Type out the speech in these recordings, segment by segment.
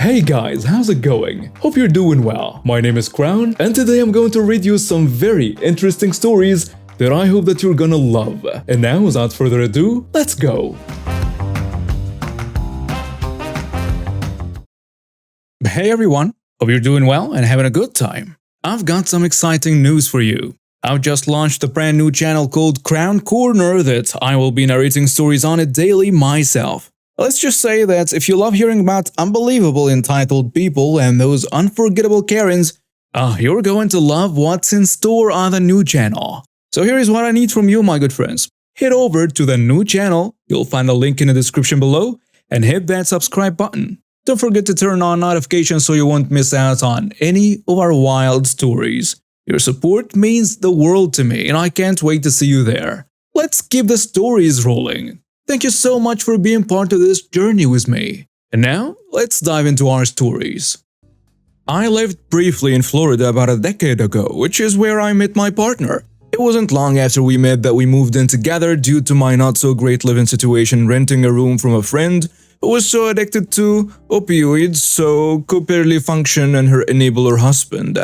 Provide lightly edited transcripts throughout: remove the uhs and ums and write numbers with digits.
Hey guys, how's it going? Hope you're doing well. My name is Crown, and today I'm going to read you some very interesting stories that I hope that you're gonna love. And now, without further ado, let's go! Hey everyone, hope you're doing well and having a good time. I've got some exciting news for you. I've just launched a brand new channel called Crown Corner that I will be narrating stories on it daily myself. Let's just say that if you love hearing about unbelievable entitled people and those unforgettable Karens, you're going to love what's in store on the new channel. So here is what I need from you, my good friends. Head over to the new channel, you'll find a link in the description below, and hit that subscribe button. Don't forget to turn on notifications so you won't miss out on any of our wild stories. Your support means the world to me, and I can't wait to see you there. Let's keep the stories rolling. Thank you so much for being part of this journey with me. And now, let's dive into our stories. I lived briefly in Florida about a decade ago, which is where I met my partner. It wasn't long after we met that we moved in together due to my not-so-great living situation, renting a room from a friend who was so addicted to opioids so could barely function, and her enabler husband.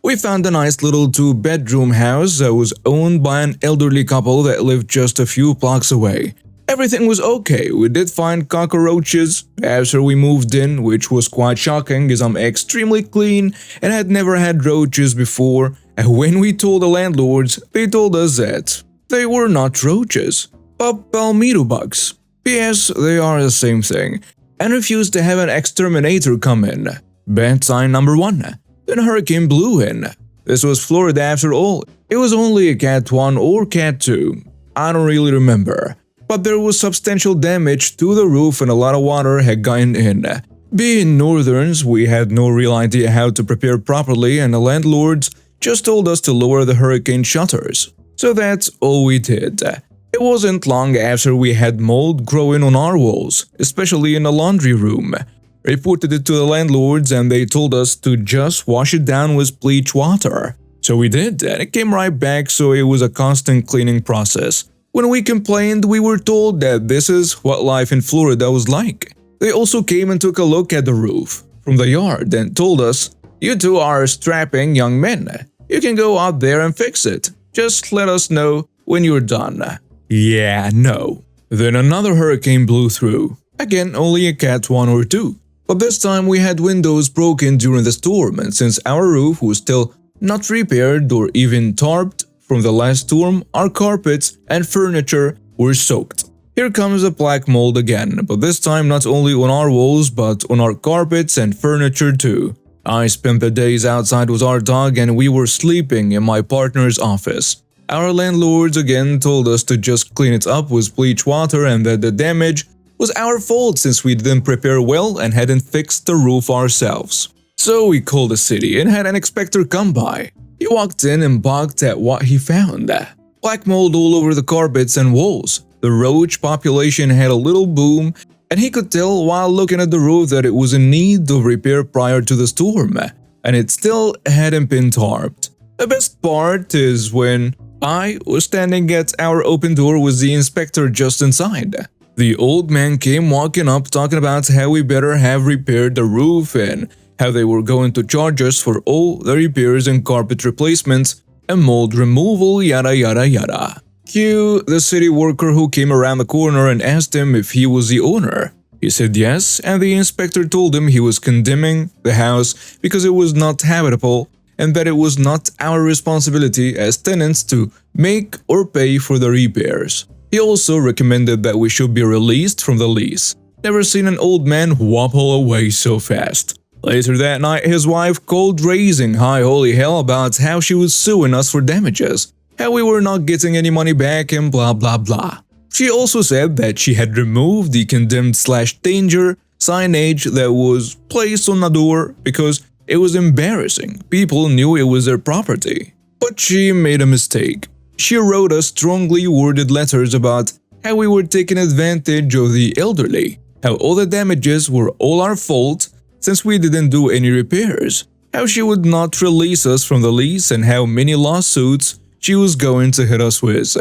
We found a nice little two-bedroom house that was owned by an elderly couple that lived just a few blocks away. Everything was okay. We did find cockroaches after we moved in, which was quite shocking as I'm extremely clean and had never had roaches before. And when we told the landlords, they told us that they were not roaches, but palmetto bugs. P.S. They are the same thing, and refused to have an exterminator come in. Bad sign number 1. Then a hurricane blew in. This was Florida after all. It was only a Cat 1 or Cat 2. I don't really remember. But there was substantial damage to the roof and a lot of water had gotten in. Being northerns, we had no real idea how to prepare properly, and the landlords just told us to lower the hurricane shutters. So that's all we did. It wasn't long after we had mold growing on our walls, especially in the laundry room. Reported it to the landlords and they told us to just wash it down with bleach water. So we did, and it came right back, so it was a constant cleaning process. When we complained, we were told that this is what life in Florida was like. They also came and took a look at the roof from the yard and told us, "You two are strapping young men. You can go out there and fix it. Just let us know when you're done." Yeah, no. Then another hurricane blew through. Again, only a Cat 1 or 2. But this time we had windows broken during the storm, and since our roof was still not repaired or even tarped from the last storm, our carpets and furniture were soaked. Here comes the black mold again, but this time not only on our walls but on our carpets and furniture too. I spent the days outside with our dog and we were sleeping in my partner's office. Our landlords again told us to just clean it up with bleach water and that the damage was our fault since we didn't prepare well and hadn't fixed the roof ourselves. So we called the city and had an inspector come by. He walked in and balked at what he found. Black mold all over the carpets and walls. The roach population had a little boom, and he could tell while looking at the roof that it was in need of repair prior to the storm, and it still hadn't been tarped. The best part is when I was standing at our open door with the inspector just inside. The old man came walking up talking about how we better have repaired the roof and how they were going to charge us for all the repairs and carpet replacements and mold removal, yada yada yada. Cue the city worker who came around the corner and asked him if he was the owner. He said yes, and the inspector told him he was condemning the house because it was not habitable and that it was not our responsibility as tenants to make or pay for the repairs. He also recommended that we should be released from the lease. Never seen an old man wobble away so fast. Later that night, his wife called raising high holy hell about how she was suing us for damages, how we were not getting any money back and blah blah blah. She also said that she had removed the condemned/danger signage that was placed on the door because it was embarrassing. People knew it was their property. But she made a mistake. She wrote us strongly worded letters about how we were taking advantage of the elderly, how all the damages were all our fault since we didn't do any repairs, how she would not release us from the lease, and how many lawsuits she was going to hit us with.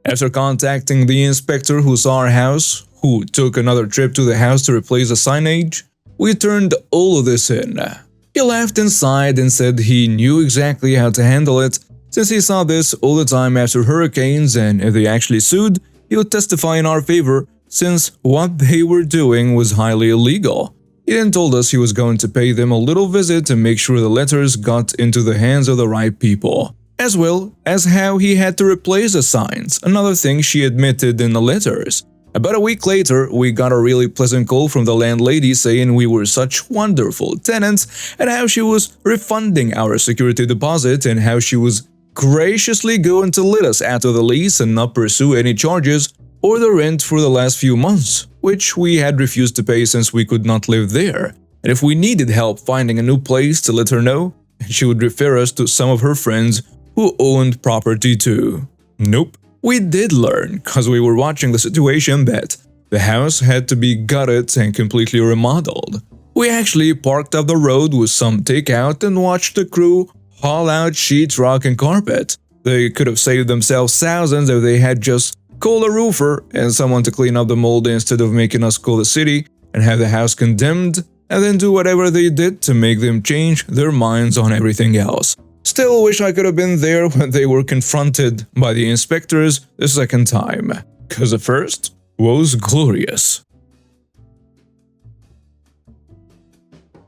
After contacting the inspector who saw our house, who took another trip to the house to replace the signage, we turned all of this in. He laughed inside and said he knew exactly how to handle it, since he saw this all the time after hurricanes, and if they actually sued, he would testify in our favor since what they were doing was highly illegal. He then told us he was going to pay them a little visit to make sure the letters got into the hands of the right people, as well as how he had to replace the signs, another thing she admitted in the letters. About a week later, we got a really pleasant call from the landlady saying we were such wonderful tenants and how she was refunding our security deposit and how she was graciously going to let us out of the lease and not pursue any charges or the rent for the last few months, which we had refused to pay since we could not live there. And if we needed help finding a new place, to let her know, she would refer us to some of her friends who owned property too. Nope. We did learn, cause we were watching the situation, that the house had to be gutted and completely remodeled. We actually parked up the road with some takeout and watched the crew haul out sheetrock and carpet. They could have saved themselves thousands if they had just called a roofer and someone to clean up the mold instead of making us call the city and have the house condemned and then do whatever they did to make them change their minds on everything else. Still wish I could have been there when they were confronted by the inspectors the second time, cause the first was glorious.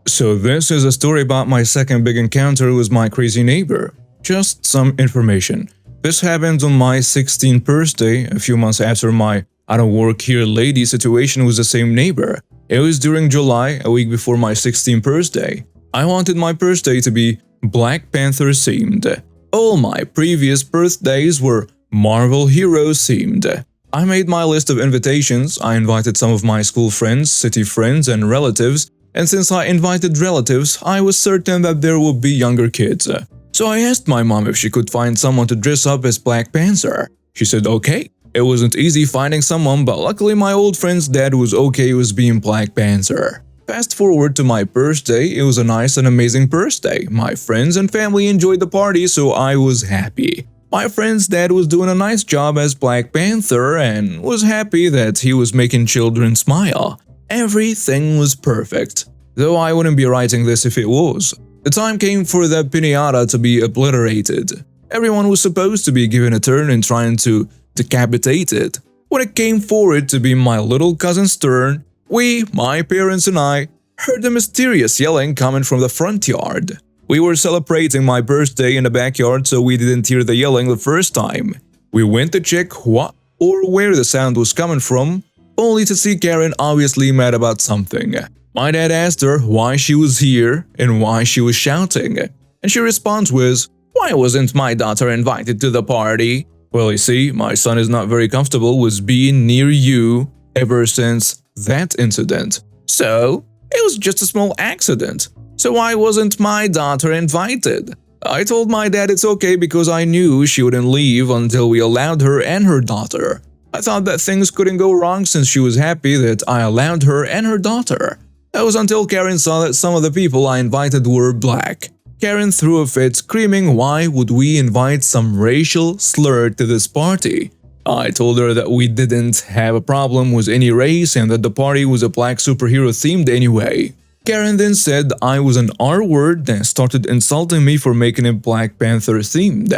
So this is a story about my second big encounter with my crazy neighbor. Just some information. This happened on my 16th birthday, a few months after my I don't work here lady situation with the same neighbor. It was during July, a week before my 16th birthday. I wanted my birthday to be Black Panther themed. All my previous birthdays were Marvel Heroes themed. I made my list of invitations. I invited some of my school friends, city friends, and relatives. And since I invited relatives, I was certain that there would be younger kids. So I asked my mom if she could find someone to dress up as Black Panther. She said okay. It wasn't easy finding someone, but luckily my old friend's dad was okay with being Black Panther. Fast forward to my birthday, it was a nice and amazing birthday. My friends and family enjoyed the party, so I was happy. My friend's dad was doing a nice job as Black Panther and was happy that he was making children smile. Everything was perfect, though I wouldn't be writing this if it was. The time came for that piñata to be obliterated. Everyone was supposed to be given a turn in trying to decapitate it. When it came for it to be my little cousin's turn, we, my parents and I, heard a mysterious yelling coming from the front yard. We were celebrating my birthday in the backyard, so we didn't hear the yelling the first time. We went to check what or where the sound was coming from, only to see Karen obviously mad about something. My dad asked her why she was here and why she was shouting, and she responds with, "Why wasn't my daughter invited to the party?" Well, you see, my son is not very comfortable with being near you ever since that incident. So, it was just a small accident. So why wasn't my daughter invited? I told my dad it's okay because I knew she wouldn't leave until we allowed her and her daughter. I thought that things couldn't go wrong since she was happy that I allowed her and her daughter. That was until Karen saw that some of the people I invited were black. Karen threw a fit, screaming why would we invite some racial slur to this party. I told her that we didn't have a problem with any race and that the party was a black superhero themed anyway. Karen then said I was an R-word and started insulting me for making it Black Panther themed.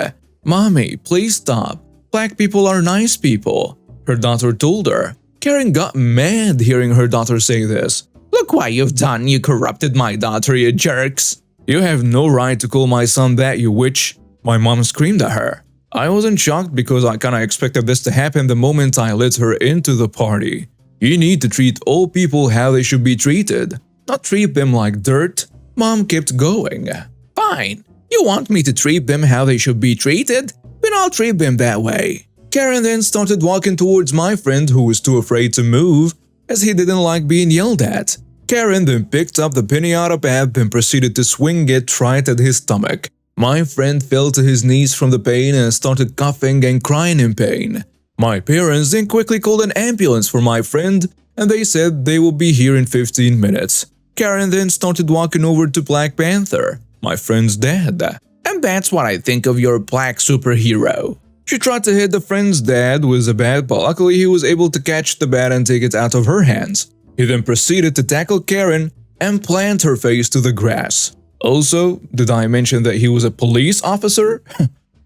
"Mommy, please stop. Black people are nice people," her daughter told her. Karen got mad hearing her daughter say this. "Look what you've done, you corrupted my daughter, you jerks." "You have no right to call my son that, you witch," my mom screamed at her. I wasn't shocked because I kinda expected this to happen the moment I let her into the party. You need to treat all people how they should be treated, not treat them like dirt. Mom kept going. "Fine, you want me to treat them how they should be treated? Then I'll treat them that way." Karen then started walking towards my friend who was too afraid to move as he didn't like being yelled at. Karen then picked up the piñata path and proceeded to swing it right at his stomach. My friend fell to his knees from the pain and started coughing and crying in pain. My parents then quickly called an ambulance for my friend and they said they will be here in 15 minutes. Karen then started walking over to Black Panther, my friend's dad. "And that's what I think of your black superhero." She tried to hit the friend's dad with a bat, but luckily he was able to catch the bat and take it out of her hands. He then proceeded to tackle Karen and plant her face to the grass. Also, did I mention that he was a police officer?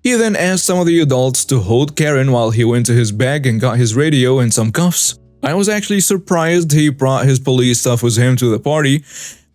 He then asked some of the adults to hold Karen while he went to his bag and got his radio and some cuffs. I was actually surprised he brought his police stuff with him to the party,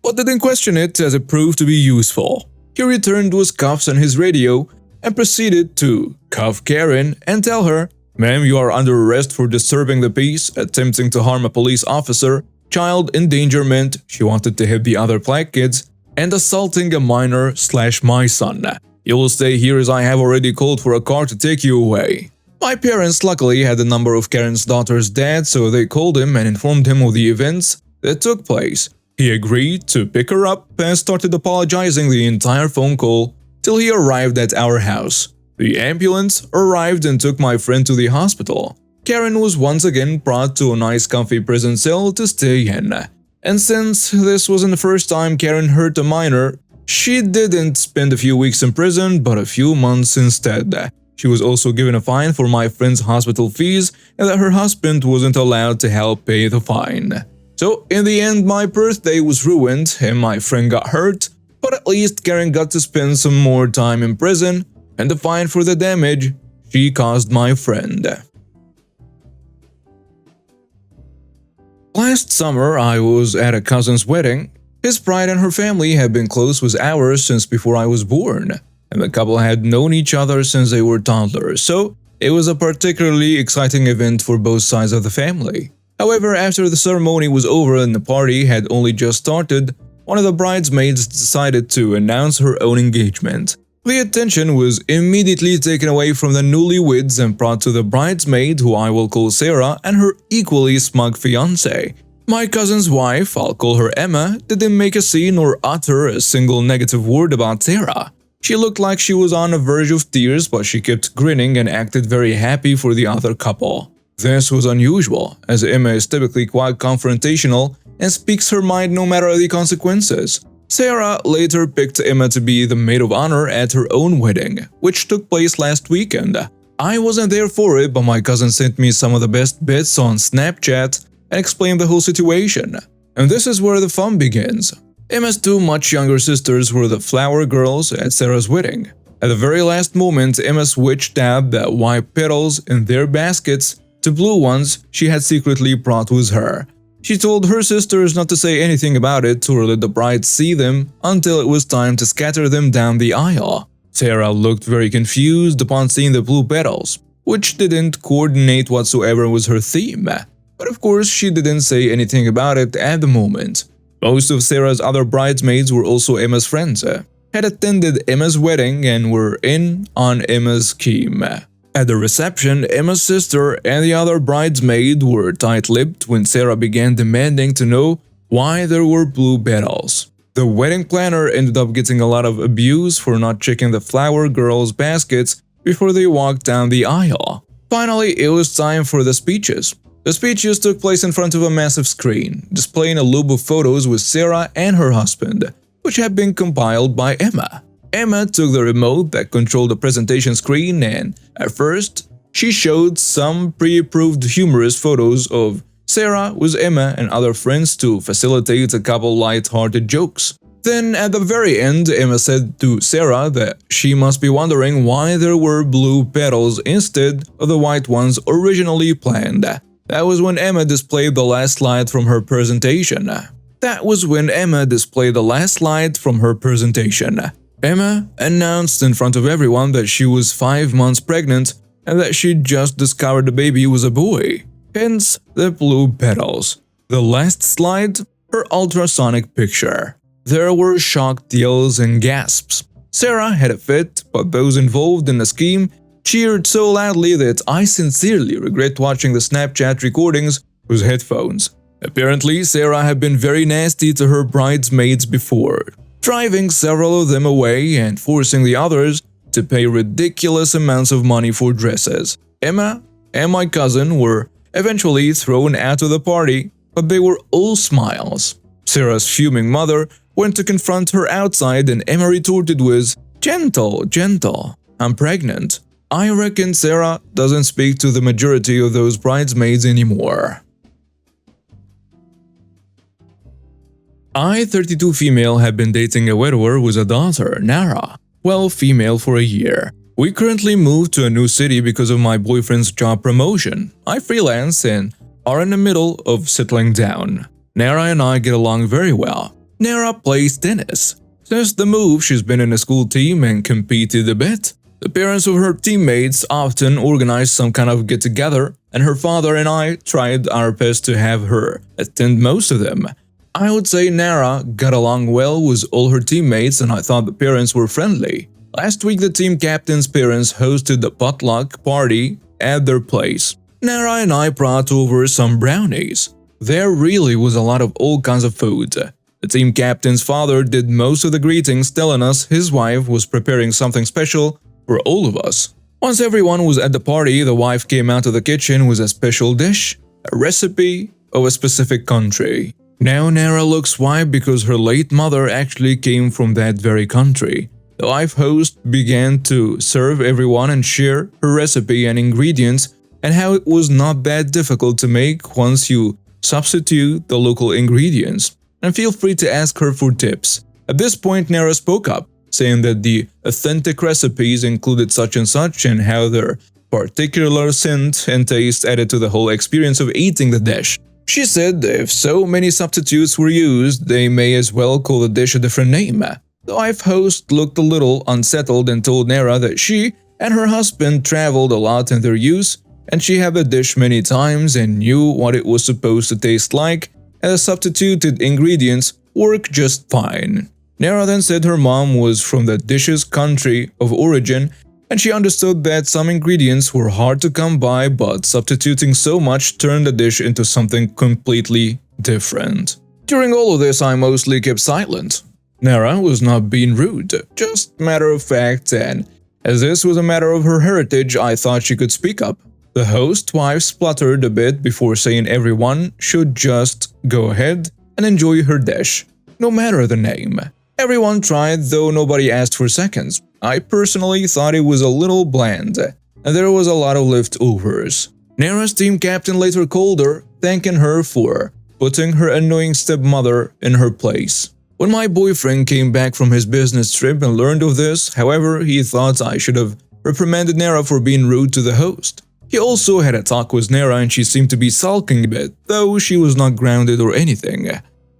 but didn't question it as it proved to be useful. He returned with cuffs and his radio and proceeded to cuff Karen and tell her, "Ma'am, you are under arrest for disturbing the peace, attempting to harm a police officer, child endangerment," she wanted to hit the other black kids, "and assaulting a minor/my son. You will stay here as I have already called for a car to take you away." My parents luckily had the number of Karen's daughter's dad, so they called him and informed him of the events that took place. He agreed to pick her up and started apologizing the entire phone call till he arrived at our house. The ambulance arrived and took my friend to the hospital. Karen was once again brought to a nice comfy prison cell to stay in. And since this wasn't the first time Karen hurt a minor, she didn't spend a few weeks in prison but a few months instead. She was also given a fine for my friend's hospital fees and that her husband wasn't allowed to help pay the fine. So in the end, my birthday was ruined and my friend got hurt, but at least Karen got to spend some more time in prison and the fine for the damage she caused my friend. Last summer, I was at a cousin's wedding. His bride and her family had been close with ours since before I was born, and the couple had known each other since they were toddlers, so it was a particularly exciting event for both sides of the family. However, after the ceremony was over and the party had only just started, one of the bridesmaids decided to announce her own engagement. The attention was immediately taken away from the newlyweds and brought to the bridesmaid, who I will call Sarah, and her equally smug fiancé. My cousin's wife, I'll call her Emma, didn't make a scene or utter a single negative word about Sarah. She looked like she was on the verge of tears, but she kept grinning and acted very happy for the other couple. This was unusual, as Emma is typically quite confrontational and speaks her mind no matter the consequences. Sarah later picked Emma to be the maid of honor at her own wedding, which took place last weekend. I wasn't there for it, but my cousin sent me some of the best bits on Snapchat and explained the whole situation. And this is where the fun begins. Emma's two much younger sisters were the flower girls at Sarah's wedding. At the very last moment, Emma switched out the white petals in their baskets to blue ones she had secretly brought with her. She told her sisters not to say anything about it or let the bride see them until it was time to scatter them down the aisle. Sarah looked very confused upon seeing the blue petals, which didn't coordinate whatsoever with her theme. But of course, she didn't say anything about it at the moment. Most of Sarah's other bridesmaids were also Emma's friends, had attended Emma's wedding and were in on Emma's scheme. At the reception, Emma's sister and the other bridesmaid were tight-lipped when Sarah began demanding to know why there were blue petals. The wedding planner ended up getting a lot of abuse for not checking the flower girls' baskets before they walked down the aisle. Finally, it was time for the speeches. The speeches took place in front of a massive screen, displaying a loop of photos with Sarah and her husband, which had been compiled by Emma. Emma took the remote that controlled the presentation screen and, at first, she showed some pre-approved humorous photos of Sarah with Emma and other friends to facilitate a couple light-hearted jokes. Then, at the very end, Emma said to Sarah that she must be wondering why there were blue petals instead of the white ones originally planned. That was when Emma displayed the last slide from her presentation. Emma announced in front of everyone that she was 5 months pregnant and that she just discovered the baby was a boy. Hence, the blue petals. The last slide, her ultrasonic picture. There were shocked yells and gasps. Sarah had a fit, but those involved in the scheme cheered so loudly that I sincerely regret watching the Snapchat recordings with headphones. Apparently, Sarah had been very nasty to her bridesmaids before, driving several of them away and forcing the others to pay ridiculous amounts of money for dresses. Emma and my cousin were eventually thrown out of the party, but they were all smiles. Sarah's fuming mother went to confront her outside and Emma retorted with, "Gentle, gentle, I'm pregnant." I reckon Sarah doesn't speak to the majority of those bridesmaids anymore. I, 32 female, have been dating a widower with a daughter, Nara. Well, female for a year. We currently moved to a new city because of my boyfriend's job promotion. I freelance and are in the middle of settling down. Nara and I get along very well. Nara plays tennis. Since the move, she's been in a school team and competed a bit. The parents of her teammates often organize some kind of get-together, and her father and I tried our best to have her attend most of them. I would say Nara got along well with all her teammates, and I thought the parents were friendly. Last week, the team captain's parents hosted a potluck party at their place. Nara and I brought over some brownies. There really was a lot of all kinds of food. The team captain's father did most of the greetings, telling us his wife was preparing something special for all of us. Once everyone was at the party, the wife came out of the kitchen with a special dish, a recipe of a specific country. Now Nara looks white because her late mother actually came from that very country. The wife host began to serve everyone and share her recipe and ingredients, and how it was not that difficult to make once you substitute the local ingredients. And feel free to ask her for tips. At this point, Nara spoke up, saying that the authentic recipes included such and how their particular scent and taste added to the whole experience of eating the dish. She said if so many substitutes were used, they may as well call the dish a different name. The wife host looked a little unsettled and told Nara that she and her husband traveled a lot in their use, and she had the dish many times and knew what it was supposed to taste like, and the substituted ingredients work just fine. Nara then said her mom was from the dish's country of origin, and she understood that some ingredients were hard to come by, but substituting so much turned the dish into something completely different. During all of this, I mostly kept silent. Nara was not being rude, just matter of fact, and as this was a matter of her heritage, I thought she could speak up. The host wife spluttered a bit before saying everyone should just go ahead and enjoy her dish, no matter the name. Everyone tried, though nobody asked for seconds. I personally thought it was a little bland, and there was a lot of leftovers. Nara's team captain later called her, thanking her for putting her annoying stepmother in her place. When my boyfriend came back from his business trip and learned of this, however, he thought I should have reprimanded Nara for being rude to the host. He also had a talk with Nara and she seemed to be sulking a bit, though she was not grounded or anything.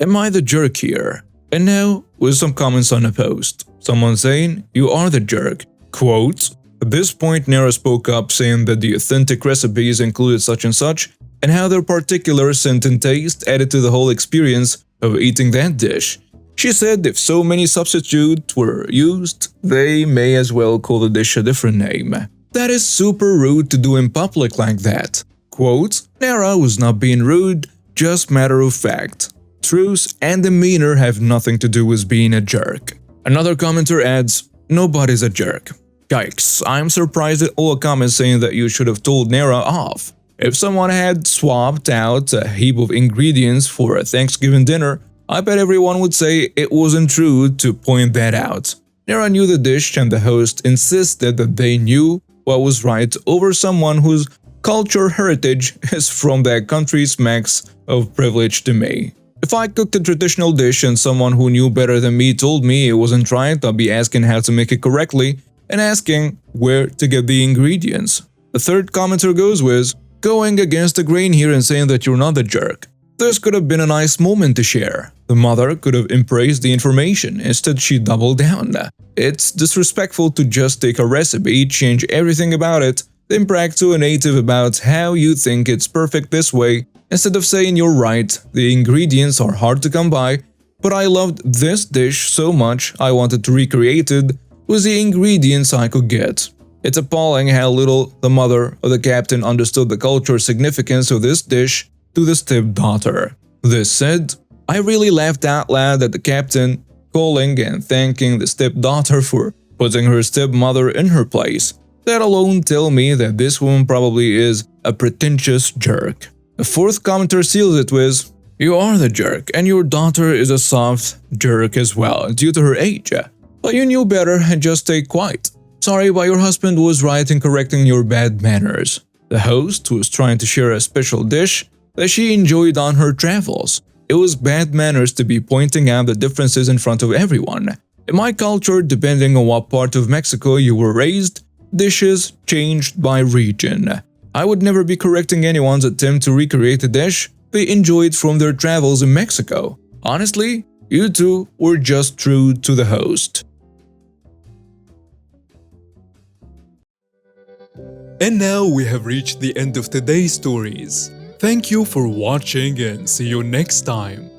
Am I the jerk here? And now, with some comments on the post. Someone saying, "You are the jerk." Quote, at this point Nara spoke up saying that the authentic recipes included such and how their particular scent and taste added to the whole experience of eating that dish. She said if so many substitutes were used, they may as well call the dish a different name. That is super rude to do in public like that. Quote, Nara was not being rude, just matter of fact. Truth and demeanor have nothing to do with being a jerk. Another commenter adds, nobody's a jerk. Yikes, I'm surprised at all comments saying that you should have told Nara off. If someone had swapped out a heap of ingredients for a Thanksgiving dinner, I bet everyone would say it wasn't rude to point that out. Nara knew the dish and the host insisted that they knew what was right over someone whose culture heritage is from that country smacks of privilege to me. If I cooked a traditional dish and someone who knew better than me told me it wasn't right, I'd be asking how to make it correctly and asking where to get the ingredients. The third commenter goes with, going against the grain here and saying that you're not the jerk. This could have been a nice moment to share. The mother could have embraced the information, instead she doubled down. It's disrespectful to just take a recipe, change everything about it, then brag to a native about how you think it's perfect this way, instead of saying you're right, the ingredients are hard to come by, but I loved this dish so much I wanted to recreate it with the ingredients I could get. It's appalling how little the mother of the captain understood the cultural significance of this dish to the stepdaughter. This said, I really laughed out loud at the captain calling and thanking the stepdaughter for putting her stepmother in her place. That alone tell me that this woman probably is a pretentious jerk. The fourth commenter seals it with, you are the jerk and your daughter is a soft jerk as well due to her age. But you knew better and just stay quiet. Sorry, but your husband was right in correcting your bad manners. The host was trying to share a special dish that she enjoyed on her travels. It was bad manners to be pointing out the differences in front of everyone. In my culture, depending on what part of Mexico you were raised, dishes changed by region. I would never be correcting anyone's attempt to recreate a dish they enjoyed from their travels in Mexico. Honestly, you two were just true to the host. And now we have reached the end of today's stories. Thank you for watching and see you next time.